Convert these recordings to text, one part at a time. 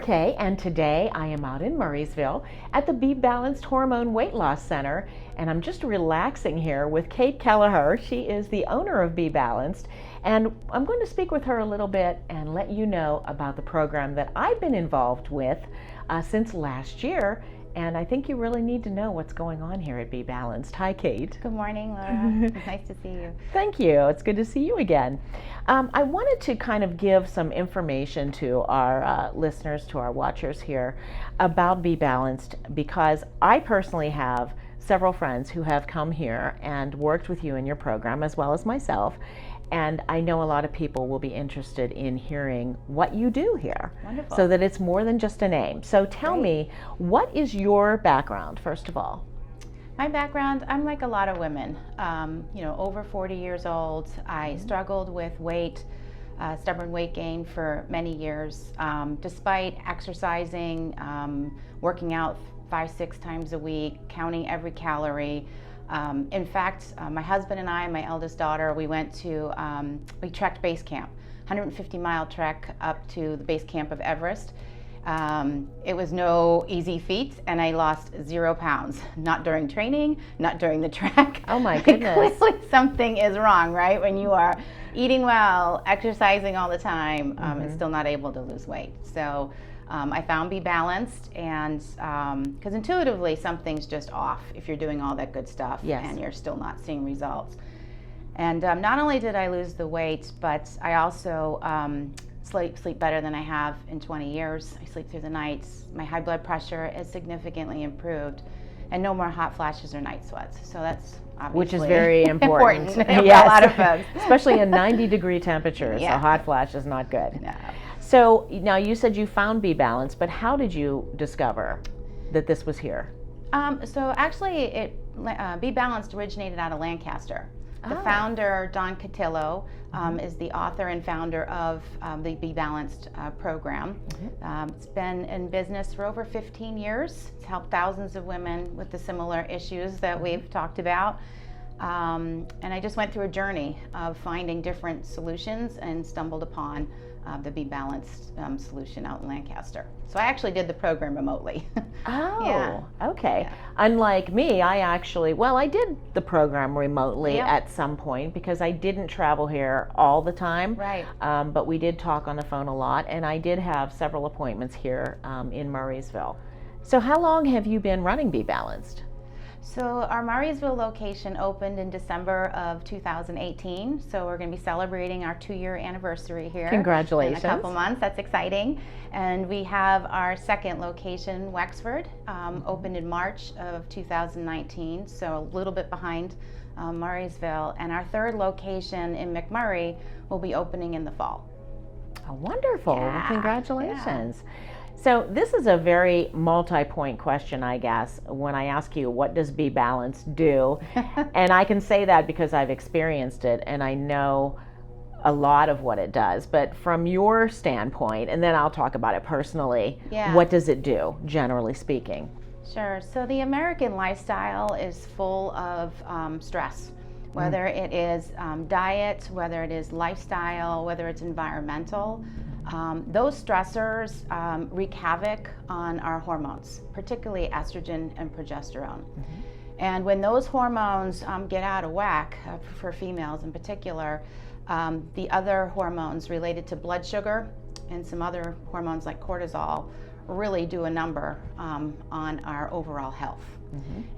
Kay, and today I am out in Murrysville at the BeBalanced Hormone Weight Loss Center, and I'm just relaxing here with Kate Kelleher. She is the owner of BeBalanced, and I'm going to speak with her a little bit and let you know about the program that I've been involved with since last year. And I think you really need to know what's going on here at BeBalanced. Hi, Kate. Good morning, Laura. Nice to see you. Thank you. It's good to see you again. I wanted to kind of give some information to our listeners, to our watchers here about BeBalanced, because I personally have several friends who have come here and worked with you in your program, as well as myself. And I know a lot of people will be interested in hearing what you do here. Wonderful. So that it's more than just a name. So tell me, what is your background, first of all? My background, I'm like a lot of women, over 40 years old. I struggled with weight, stubborn weight gain for many years, despite exercising, working out 5-6 times a week, counting every calorie. In fact, my husband and I, my eldest daughter, we trekked base camp, 150-mile trek up to the base camp of Everest. It was no easy feat, and I lost 0 pounds, not during training, not during the trek. Oh my goodness. Clearly something is wrong, right? When you are eating well, exercising all the time, and still not able to lose weight. So I found BeBalanced, and because intuitively something's just off if you're doing all that good stuff and you're still not seeing results. And not only did I lose the weight, but I also sleep better than I have in 20 years. I sleep through the nights. My high blood pressure is significantly improved, and no more hot flashes or night sweats. So that's obviously which is very important. For a lot of folks. Especially in 90-degree temperatures. Yeah. A hot flash is not good. No. So now you said you found BeBalanced, but how did you discover that this was here? So actually, BeBalanced originated out of Lancaster. The founder, Don Cotillo, is the author and founder of the BeBalanced program. It's been in business for over 15 years. It's helped thousands of women with the similar issues that we've talked about. And I just went through a journey of finding different solutions and stumbled upon the BeBalanced solution out in Lancaster. So I actually did the program remotely. Okay. Yeah. Unlike me, I did the program remotely at some point because I didn't travel here all the time. Right. But we did talk on the phone a lot, and I did have several appointments here in Murrysville. So how long have you been running BeBalanced? So our Murrysville location opened in December of 2018. So we're going to be celebrating our 2-year anniversary here. Congratulations. In a couple months. That's exciting. And we have our second location, Wexford, opened in March of 2019. So a little bit behind Murrysville. And our third location in McMurray will be opening in the fall. Oh, wonderful. Yeah. Well, congratulations. Yeah. So this is a very multi-point question, I guess, when I ask you, what does BeBalanced do? And I can say that because I've experienced it and I know a lot of what it does. But from your standpoint, and then I'll talk about it personally, what does it do, generally speaking? Sure. So the American lifestyle is full of stress, whether it is diet, whether it is lifestyle, whether it's environmental. Those stressors wreak havoc on our hormones, particularly estrogen and progesterone. And when those hormones get out of whack, for females in particular, the other hormones related to blood sugar and some other hormones like cortisol really do a number on our overall health.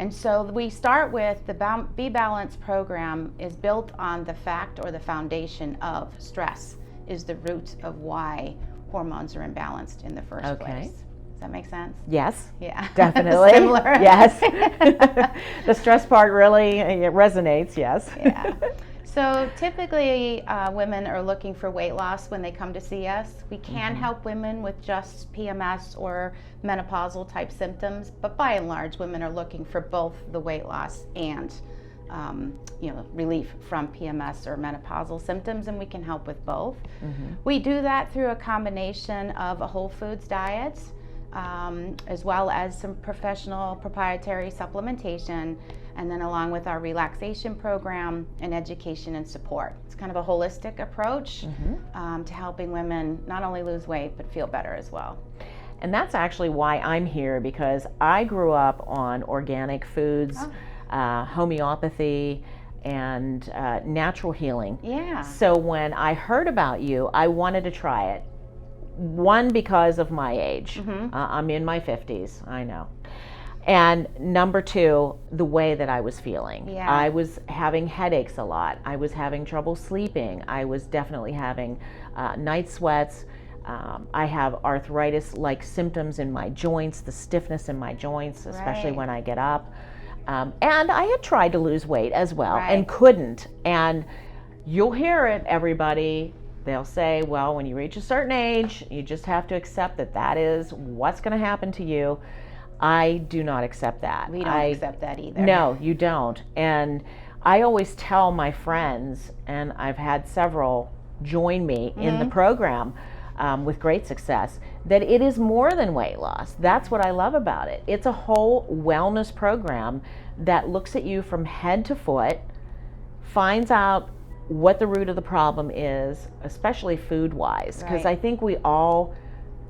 And so we start with the BeBalanced program is built on the fact or the foundation of stress is the root of why hormones are imbalanced in the first place. Does that make sense? Yes. Yeah. Definitely. Similar. Yes. The stress part really resonates, yes. Yeah. So typically women are looking for weight loss when they come to see us. We can help women with just PMS or menopausal type symptoms, but by and large women are looking for both the weight loss and relief from PMS or menopausal symptoms, and we can help with both. We do that through a combination of a whole foods diet, as well as some professional proprietary supplementation, and then along with our relaxation program and education and support. It's kind of a holistic approach to helping women not only lose weight, but feel better as well. And that's actually why I'm here, because I grew up on organic foods, homeopathy, and natural healing. Yeah. So when I heard about you, I wanted to try it. One, because of my age. I'm in my 50s, I know. And number two, the way that I was feeling. Yeah. I was having headaches a lot. I was having trouble sleeping. I was definitely having night sweats. I have arthritis-like symptoms in my joints, the stiffness in my joints, especially when I get up. And I had tried to lose weight as well and couldn't. And you'll hear it, everybody. They'll say, well, when you reach a certain age, you just have to accept that that is what's going to happen to you. I do not accept that. We don't accept that either. No, you don't. And I always tell my friends, and I've had several join me in the program with great success, that it is more than weight loss. That's what I love about it. It's a whole wellness program that looks at you from head to foot, finds out what the root of the problem is, especially food-wise, because I think we all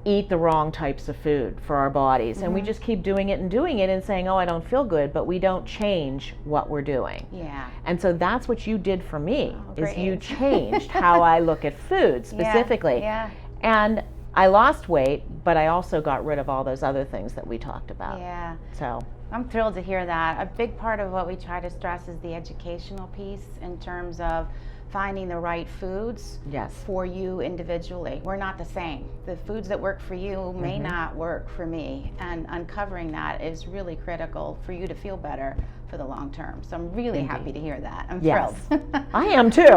eat the wrong types of food for our bodies, and we just keep doing it and saying, oh, I don't feel good, but we don't change what we're doing. Yeah. And so that's what you did for me, is you changed how I look at food specifically. Yeah. And I lost weight, but I also got rid of all those other things that we talked about. Yeah. So I'm thrilled to hear that. A big part of what we try to stress is the educational piece in terms of finding the right foods for you individually. We're not the same. The foods that work for you may not work for me, and uncovering that is really critical for you to feel better for the long term. So I'm really happy to hear that. I'm thrilled. I am too.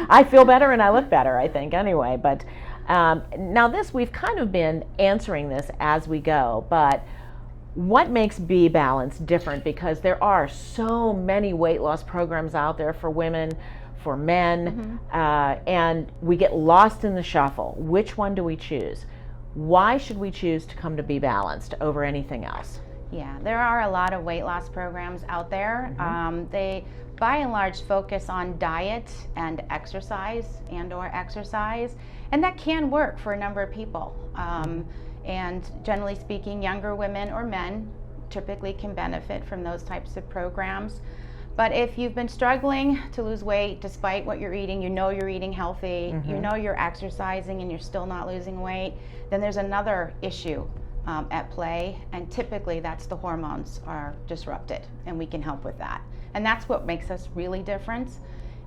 I feel better and I look better, I think, anyway. But now we've kind of been answering this as we go, but what makes BeBalanced different? Because there are so many weight loss programs out there for women, for men, and we get lost in the shuffle. Which one do we choose? Why should we choose to come to BeBalanced over anything else? Yeah, there are a lot of weight loss programs out there. They, by and large, focus on diet and exercise or exercise, and that can work for a number of people. And generally speaking, younger women or men typically can benefit from those types of programs. But if you've been struggling to lose weight despite what you're eating, you know you're eating healthy, you know you're exercising and you're still not losing weight, then there's another issue at play, and typically that's the hormones are disrupted, and we can help with that. And that's what makes us really different.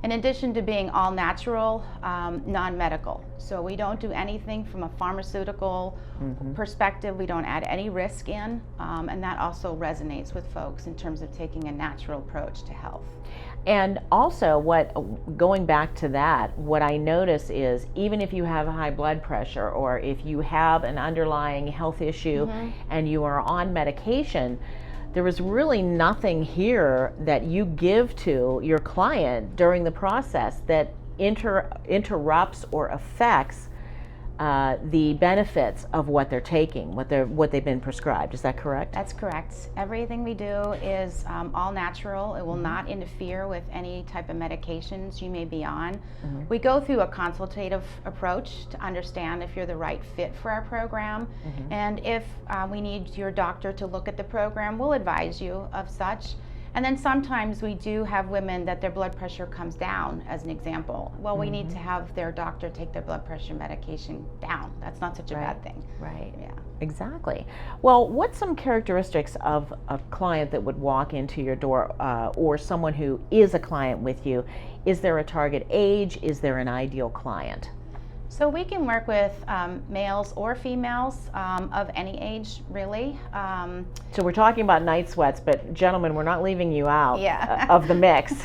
In addition to being all natural, non-medical. So we don't do anything from a pharmaceutical perspective. We don't add any risk in, and that also resonates with folks in terms of taking a natural approach to health. And also, going back to that, what I notice is even if you have high blood pressure or if you have an underlying health issue and you are on medication, there is really nothing here that you give to your client during the process that interrupts or affects the benefits of what they're taking, what they've been prescribed. Is that correct? That's correct. Everything we do is all natural. It will not interfere with any type of medications you may be on. We go through a consultative approach to understand if you're the right fit for our program, and if we need your doctor to look at the program, we'll advise you of such. And then sometimes we do have women that their blood pressure comes down, as an example. Well, we need to have their doctor take their blood pressure medication down. That's not such a bad thing. Right. Yeah. Exactly. Well, what's some characteristics of a client that would walk into your door, or someone who is a client with you? Is there a target age? Is there an ideal client? So we can work with males or females of any age, really. So we're talking about night sweats, but gentlemen, we're not leaving you out of the mix.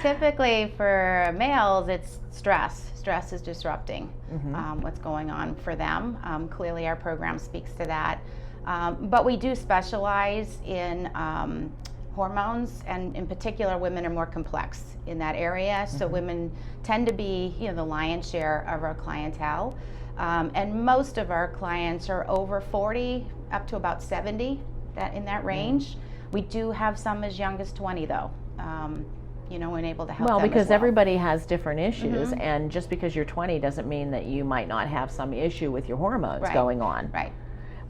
Typically for males, it's stress. Stress is disrupting what's going on for them. Clearly our program speaks to that. But we do specialize in hormones, and in particular women are more complex in that area, so women tend to be the lion's share of our clientele, and most of our clients are over 40 up to about 70, in that range. We do have some as young as 20 though, and able to help Well, them because as well. everybody has different issues, and just because you're 20 doesn't mean that you might not have some issue with your hormones Right. going on. Right.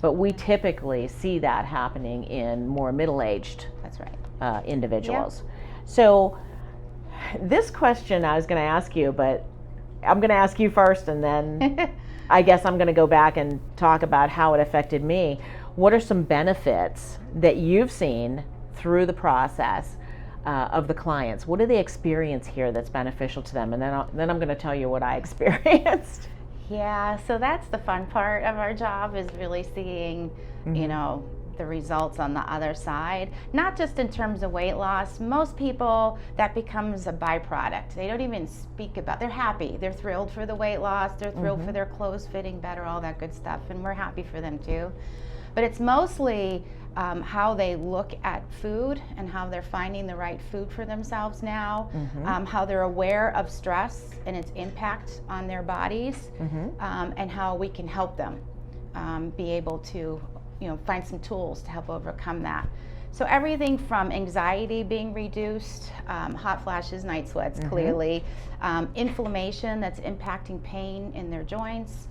But we typically see that happening in more middle-aged That's right. individuals. So this question I was going to ask you, but I'm going to ask you first, and then I guess I'm going to go back and talk about how it affected me. What are some benefits that you've seen through the process of the clients? What do they experience here that's beneficial to them? And then I'm going to tell you what I experienced. Yeah, so that's the fun part of our job, is really seeing, the results on the other side. Not just in terms of weight loss. Most people, that becomes a byproduct. They don't even speak about, they're happy. They're thrilled for the weight loss. They're thrilled for their clothes fitting better, all that good stuff. And we're happy for them too. But it's mostly how they look at food and how they're finding the right food for themselves now, how they're aware of stress and its impact on their bodies, and how we can help them be able to find some tools to help overcome that. So everything from anxiety being reduced, hot flashes, night sweats, clearly, inflammation that's impacting pain in their joints.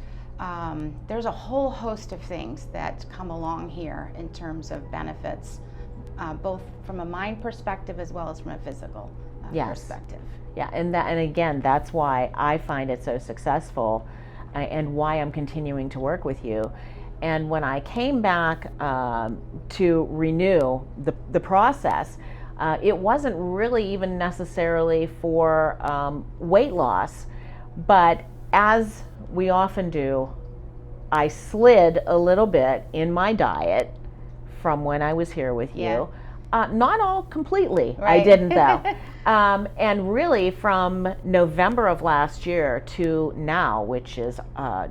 There's a whole host of things that come along here in terms of benefits, both from a mind perspective as well as from a physical perspective. Yeah, and again, that's why I find it so successful, and why I'm continuing to work with you. And when I came back to renew the process, it wasn't really even necessarily for weight loss, but as we often do, I slid a little bit in my diet from when I was here with you. Not all completely, I didn't though. And really from November of last year to now, which is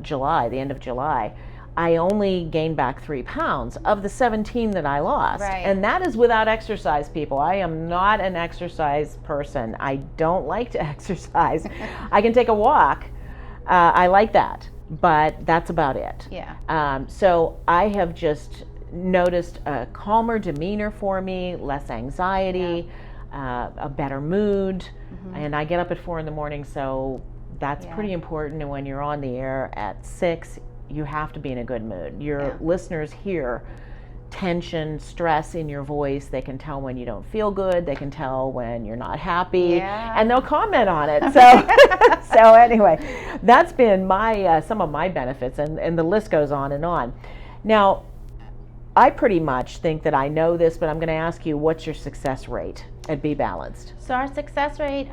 July, the end of July, I only gained back 3 pounds of the 17 that I lost. And that is without exercise, people. I am not an exercise person. I don't like to exercise. I can take a walk. I like that, but that's about it. So I have just noticed a calmer demeanor for me, less anxiety, a better mood, and I get up at 4 in the morning, so that's pretty important. And when you're on the air at 6, you have to be in a good mood. Your listeners hear tension, stress in your voice. They can tell when you don't feel good. They can tell when you're not happy, and they'll comment on it. So, so anyway, that's been my some of my benefits, and the list goes on and on. Now, I pretty much think that I know this, but I'm going to ask you, what's your success rate at BeBalanced? So our success rate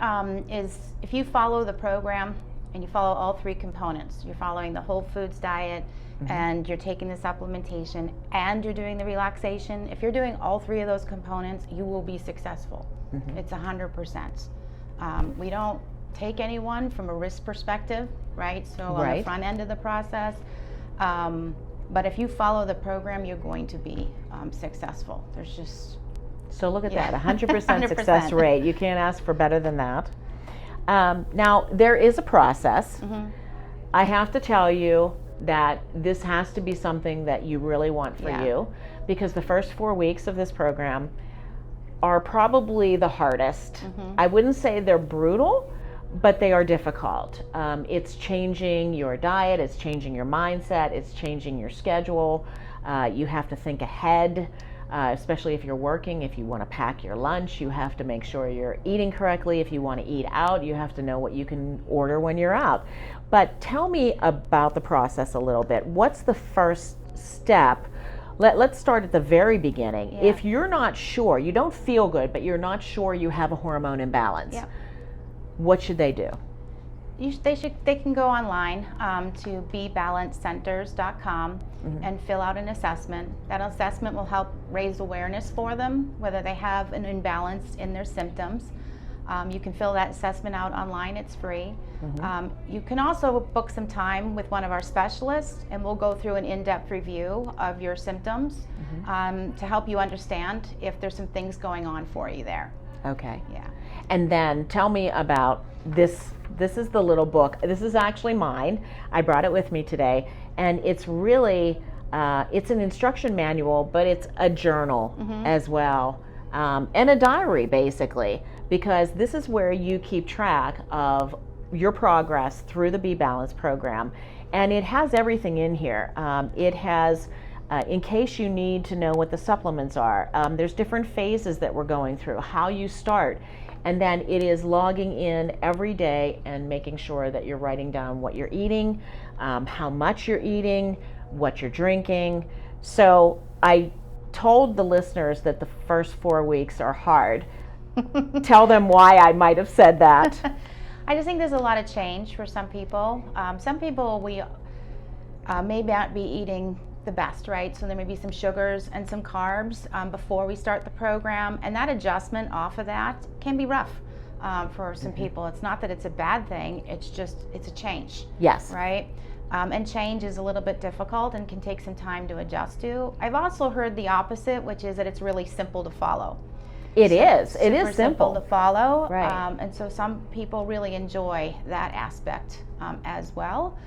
is, if you follow the program and you follow all 3 components, you're following the whole foods diet, and you're taking the supplementation, and you're doing the relaxation. If you're doing all 3 of those components, you will be successful. It's 100%. We don't take anyone from a risk perspective, right? So on the front end of the process. But if you follow the program, you're going to be successful. There's just... So look at that, 100% success rate. You can't ask for better than that. Now, there is a process. I have to tell you that this has to be something that you really want for you, because the first 4 weeks of this program are probably the hardest. I wouldn't say they're brutal, but they are difficult. It's changing your diet, it's changing your mindset, it's changing your schedule. You have to think ahead, especially if you're working. If you want to pack your lunch, you have to make sure you're eating correctly. If you want to eat out, you have to know what you can order when you're out. But tell me about the process a little bit. What's the first step? Let's start at the very beginning. If you're not sure, you don't feel good, but you're not sure you have a hormone imbalance, what should they do? They can go online to BeBalancedCenters.com and fill out an assessment. That assessment will help raise awareness for them, whether they have an imbalance in their symptoms. You can fill that assessment out online, it's free. You can also book some time with one of our specialists, and we'll go through an in-depth review of your symptoms to help you understand if there's some things going on for you there. Okay. And then tell me about this. This is the little book. This is actually mine. I brought it with me today, and it's really, it's an instruction manual, but it's a journal as well, and a diary basically. because this is where you keep track of your progress through the BeBalanced program. And it has everything in here. It has, in case you need to know what the supplements are, there's different phases that we're going through, how you start. And then it is logging in every day and making sure that you're writing down what you're eating, how much you're eating, what you're drinking. So I told the listeners that the first 4 weeks are hard. Tell them why I might have said that. I just think there's a lot of change for some people. Some people we may not be eating the best, right? So there may be some sugars and some carbs before we start the program, and that adjustment off of that can be rough for some people. It's not that it's a bad thing, it's just, it's a change. Yes. Right? And change is a little bit difficult and can take some time to adjust to. I've also heard the opposite, which is that it's really simple to follow. It is Super simple to follow. Right. And so some people really enjoy that aspect as well.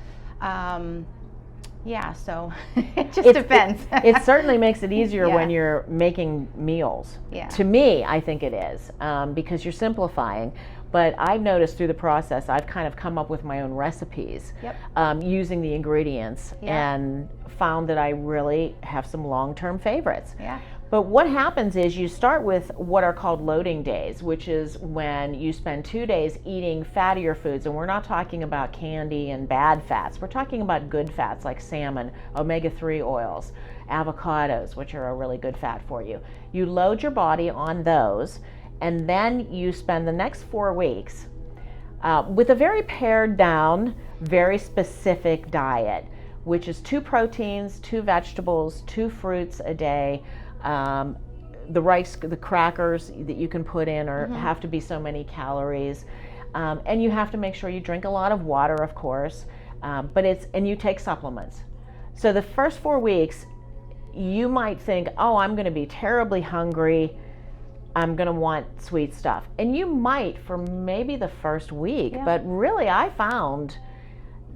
Yeah, so it just depends. It certainly makes it easier Yeah. when you're making meals. Yeah. To me, I think it is, because you're simplifying. But I've noticed through the process, I've kind of come up with my own recipes. Yep. Using the ingredients, Yeah. and found that I really have some long-term favorites. Yeah. But what happens is you start with what are called loading days, which is when you spend 2 days eating fattier foods. And we're not talking about candy and bad fats. We're talking about good fats like salmon, omega-3 oils, avocados, which are a really good fat for you. You load your body on those, and then you spend the next 4 weeks with a very pared down, very specific diet, which is 2 proteins, 2 vegetables, 2 fruits a day. The rice, the crackers that you can put in have to be so many calories, and you have to make sure you drink a lot of water, of course, and you take supplements. So the first 4 weeks, you might think, oh, I'm going to be terribly hungry, I'm going to want sweet stuff, and you might for maybe the first week. Yeah. But really, I found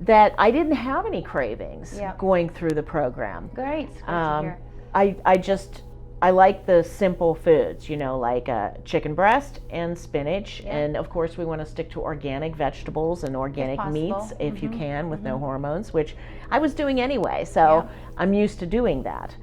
that I didn't have any cravings Yeah. going through the program. Great. Good to hear. I like the simple foods, like chicken breast and spinach. Yeah. And of course, we want to stick to organic vegetables and organic possible. meats if you Mhm. can, with no hormones, which I was doing anyway. So Yeah. I'm used to doing that.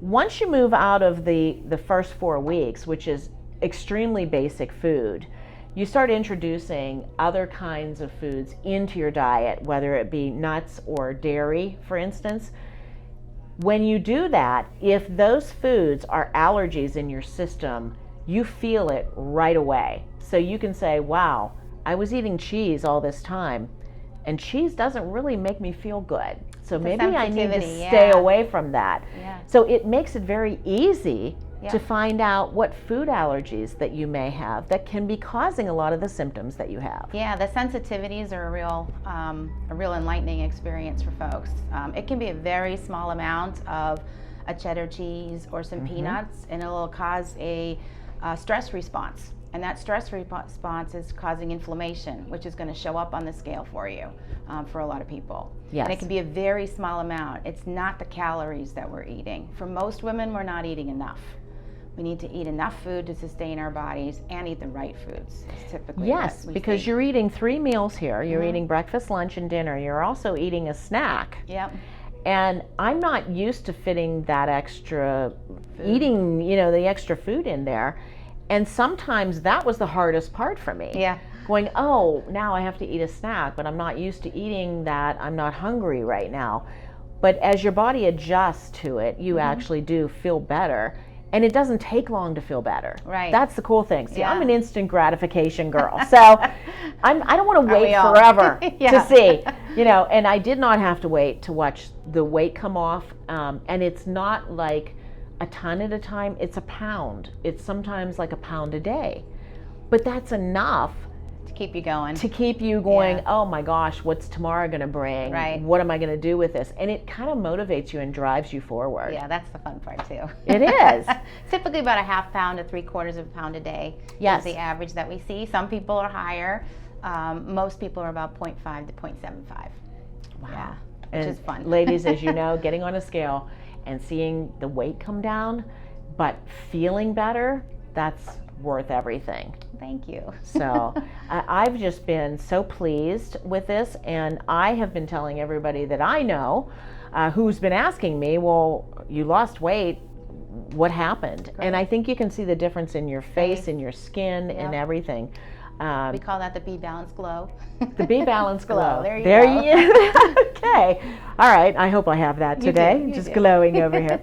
Once you move out of the first 4 weeks, which is extremely basic food, you start introducing other kinds of foods into your diet, whether it be nuts or dairy, for instance. When you do that, if those foods are allergies in your system, you feel it right away. So you can say, wow, I was eating cheese all this time, and cheese doesn't really make me feel good. So maybe I need to sensitivity, stay yeah. away from that. Yeah. So it makes it very easy Yeah. to find out what food allergies that you may have that can be causing a lot of the symptoms that you have. Yeah, the sensitivities are a real enlightening experience for folks. It can be a very small amount of a cheddar cheese or some peanuts, and it will cause a stress response. And that stress response is causing inflammation, which is going to show up on the scale for you, for a lot of people. Yes. And it can be a very small amount. It's not the calories that we're eating. For most women, we're not eating enough. We need to eat enough food to sustain our bodies and eat the right foods. It's typically Yes, what we because see. you're eating 3 meals here. You're eating breakfast, lunch, and dinner. You're also eating a snack. Yep. And I'm not used to fitting that extra, eating, the extra food in there. And sometimes that was the hardest part for me. Yeah. Going, oh, now I have to eat a snack, but I'm not used to eating that. I'm not hungry right now. But as your body adjusts to it, you actually do feel better. And it doesn't take long to feel better. Right. That's the cool thing. See, Yeah. I'm an instant gratification girl. So I don't want to Are we wait all? forever Yeah. to see, and I did not have to wait to watch the weight come off. And it's not like a ton at a time, it's a pound. It's sometimes like a pound a day. But that's enough To keep you going. to keep you going, Yeah. oh my gosh, what's tomorrow going to bring? Right. What am I going to do with this? And it kind of motivates you and drives you forward. Yeah, that's the fun part too. It is. Typically about a half pound to 3/4 of a pound a day Yes. is the average that we see. Some people are higher. Most people are about 0.5 to 0.75. Wow. Yeah, And which is fun. ladies, as you know, getting on a scale and seeing the weight come down, but feeling better, that's worth everything. Thank you. So I've just been so pleased with this, and I have been telling everybody that I know who's been asking me, well, you lost weight, what happened? Great. And I think you can see the difference in your face, in your skin, Yep. and everything. We call that the BeBalanced glow. The BeBalanced glow. There you go. Okay. All right. I hope I have that today. You just do. glowing over here.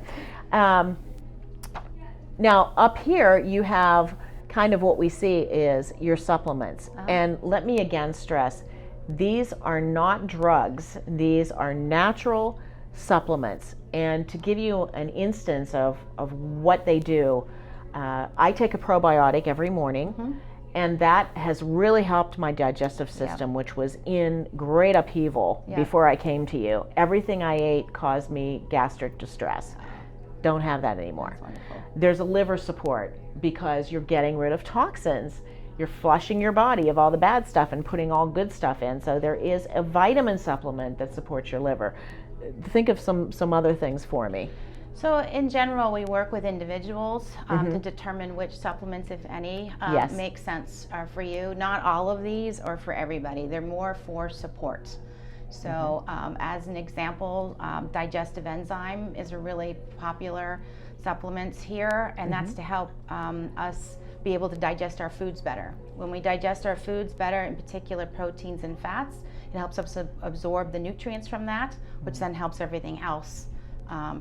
Now up here you have kind of what we see is your supplements. And let me again stress, these are not drugs. These are natural supplements. And to give you an instance of what they do, I take a probiotic every morning. And that has really helped my digestive system, which was in great upheaval before I came to you. Everything I ate caused me gastric distress. Don't have that anymore. There's a liver support because you're getting rid of toxins. You're flushing your body of all the bad stuff and putting all good stuff in. So there is a vitamin supplement that supports your liver. Think of some other things for me. So in general, we work with individuals to determine which supplements, if any, make sense for you. Not all of these are for everybody. They're more for support. So as an example, digestive enzyme is a really popular supplement here, and that's to help us be able to digest our foods better. When we digest our foods better, in particular proteins and fats, it helps us absorb the nutrients from that, which then helps everything else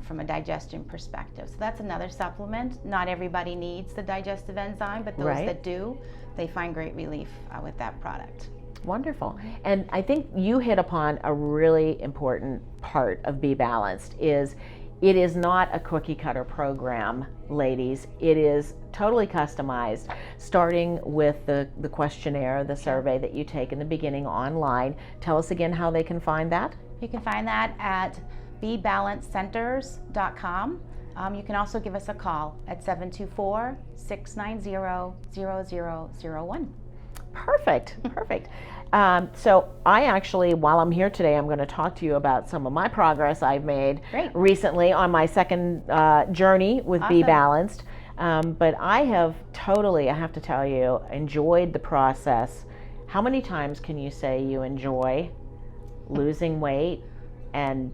from a digestion perspective. So that's another supplement. Not everybody needs the digestive enzyme, but those that do, they find great relief with that product. Wonderful. And I think you hit upon a really important part of BeBalanced is it is not a cookie cutter program, ladies. It is totally customized, starting with the questionnaire, the survey that you take in the beginning online. Tell us again how they can find that. You can find that at BeBalancedCenters.com. You can also give us a call at 724-690-0001. Perfect, perfect. So I actually, while I'm here today, I'm going to talk to you about some of my progress I've made recently on my second journey with BeBalanced. But I have totally, I have to tell you, enjoyed the process. How many times can you say you enjoy losing weight and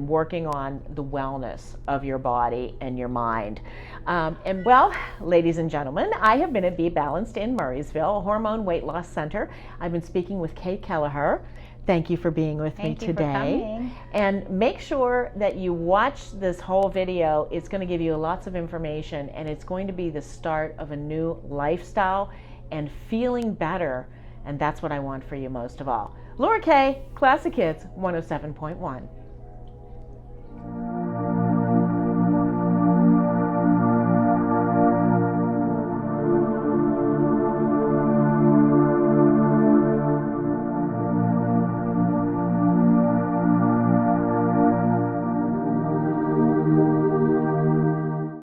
working on the wellness of your body and your mind? And well, ladies and gentlemen, I have been at BeBalanced in Murrysville, a hormone weight loss center. I've been speaking with Kate Kelleher. Thank you for being with me today. Thank you for coming. And make sure that you watch this whole video. It's going to give you lots of information, and it's going to be the start of a new lifestyle and feeling better. And that's what I want for you most of all. Lora Kay, Classic Hits 107.1.